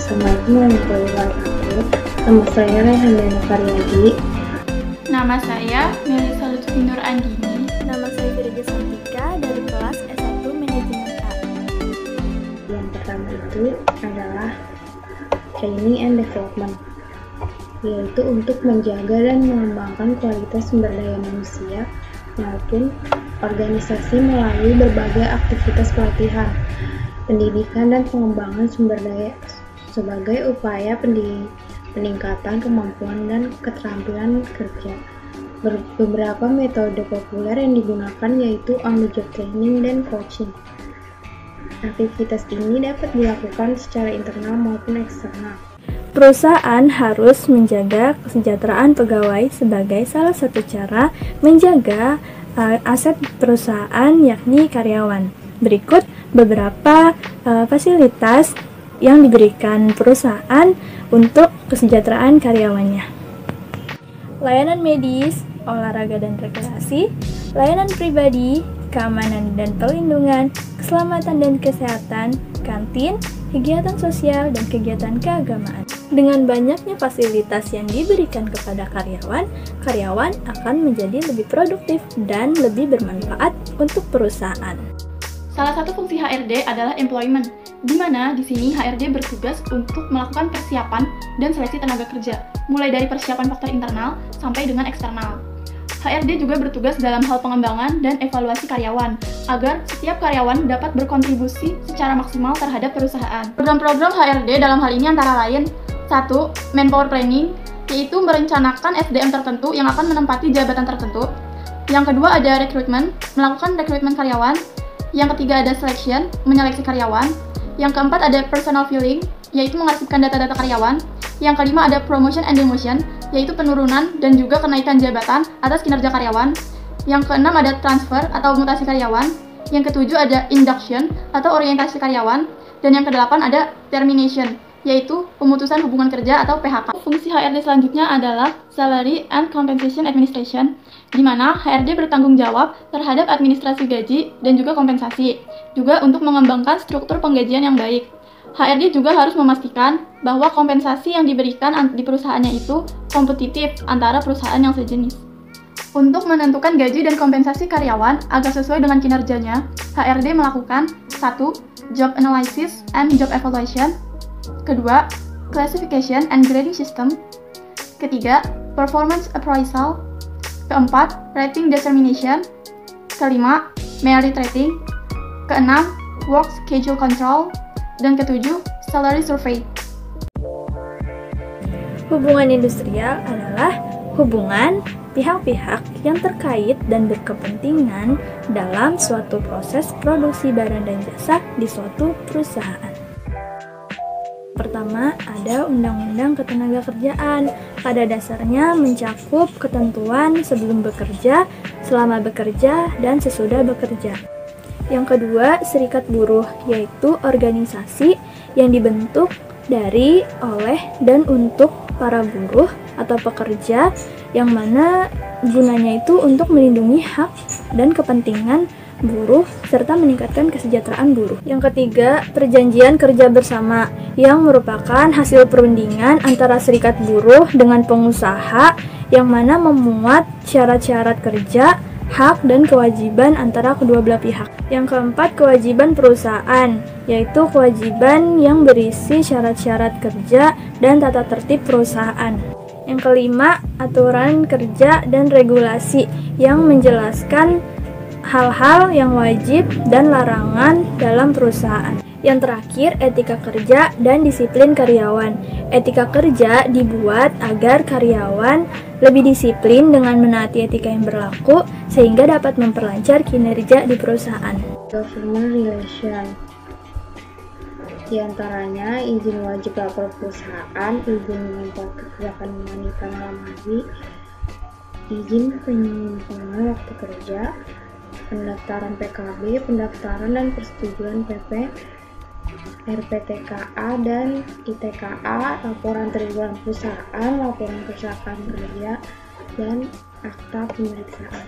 Assalamualaikum warahmatullahi wabarakatuh. Nama saya Rehan Dana Karyadi. Nama saya Melisa Lutfi Nur Andini. Nama saya Firja Santika dari kelas S1 Manajemen A. Yang pertama itu adalah Training and Development, yaitu untuk menjaga dan mengembangkan kualitas sumber daya manusia maupun organisasi melalui berbagai aktivitas pelatihan, pendidikan dan pengembangan sumber daya sebagai upaya peningkatan kemampuan dan keterampilan kerja. Beberapa metode populer yang digunakan yaitu on-the-job training dan coaching. Aktivitas ini dapat dilakukan secara internal maupun eksternal. Perusahaan harus menjaga kesejahteraan pegawai sebagai salah satu cara menjaga aset perusahaan, yakni karyawan. Berikut beberapa fasilitas yang diberikan perusahaan untuk kesejahteraan karyawannya. Layanan medis, olahraga dan rekreasi, layanan pribadi, keamanan dan perlindungan, keselamatan dan kesehatan, kantin, kegiatan sosial, dan kegiatan keagamaan. Dengan banyaknya fasilitas yang diberikan kepada karyawan, karyawan akan menjadi lebih produktif dan lebih bermanfaat untuk perusahaan. Salah satu fungsi HRD adalah employment, di mana di sini HRD bertugas untuk melakukan persiapan dan seleksi tenaga kerja, mulai dari persiapan faktor internal sampai dengan eksternal. HRD juga bertugas dalam hal pengembangan dan evaluasi karyawan, agar setiap karyawan dapat berkontribusi secara maksimal terhadap perusahaan. Program-program HRD dalam hal ini antara lain: 1. Manpower Planning, yaitu merencanakan SDM tertentu yang akan menempati jabatan tertentu. Yang kedua ada Recruitment, melakukan rekrutmen karyawan. Yang ketiga ada Selection, menyeleksi karyawan. Yang keempat ada Personal Filling, yaitu mengarsipkan data-data karyawan. Yang kelima ada Promotion and Demotion, yaitu penurunan dan juga kenaikan jabatan atas kinerja karyawan. Yang keenam ada Transfer atau mutasi karyawan. Yang ketujuh ada Induction atau orientasi karyawan. Dan yang kedelapan ada Termination, yaitu pemutusan hubungan kerja atau PHK. Fungsi HRD selanjutnya adalah Salary and Compensation Administration, di mana HRD bertanggung jawab terhadap administrasi gaji dan juga kompensasi, juga untuk mengembangkan struktur penggajian yang baik. HRD juga harus memastikan bahwa kompensasi yang diberikan di perusahaannya itu kompetitif antara perusahaan yang sejenis. Untuk menentukan gaji dan kompensasi karyawan agar sesuai dengan kinerjanya, HRD melakukan 1. Job Analysis and Job Evaluation. Kedua, Classification and Grading System. Ketiga, Performance Appraisal. Keempat, Rating Determination. Kelima, Merit Rating. Keenam, Work Schedule Control. Dan ketujuh, Salary Survey. Hubungan industrial adalah hubungan pihak-pihak yang terkait dan berkepentingan dalam suatu proses produksi barang dan jasa di suatu perusahaan. Pertama, ada Undang-Undang Ketenagakerjaan. Pada dasarnya mencakup ketentuan sebelum bekerja, selama bekerja, dan sesudah bekerja. Yang kedua, Serikat Buruh, yaitu organisasi yang dibentuk dari, oleh, dan untuk para buruh atau pekerja, yang mana gunanya itu untuk melindungi hak dan kepentingan buruh serta meningkatkan kesejahteraan buruh. Yang ketiga, Perjanjian Kerja Bersama, yang merupakan hasil perundingan antara serikat buruh dengan pengusaha, yang mana memuat syarat-syarat kerja, hak dan kewajiban antara kedua belah pihak. Yang keempat, kewajiban perusahaan, yaitu kewajiban yang berisi syarat-syarat kerja dan tata tertib perusahaan. Yang kelima, aturan kerja dan regulasi, yang menjelaskan hal-hal yang wajib dan larangan dalam perusahaan. Yang terakhir, etika kerja dan disiplin karyawan. Etika kerja dibuat agar karyawan lebih disiplin dengan menaati etika yang berlaku sehingga dapat memperlancar kinerja di perusahaan. Government Relation, di antaranya izin wajib lapor perusahaan, izin mengimpor kebijakan wanita melamar, izin penyimpangan waktu kerja, pendaftaran PKB, pendaftaran dan persetujuan PP, RPTKA dan ITKA, laporan triwulan perusahaan, laporan kecelakaan kerja, dan akta pemeriksaan.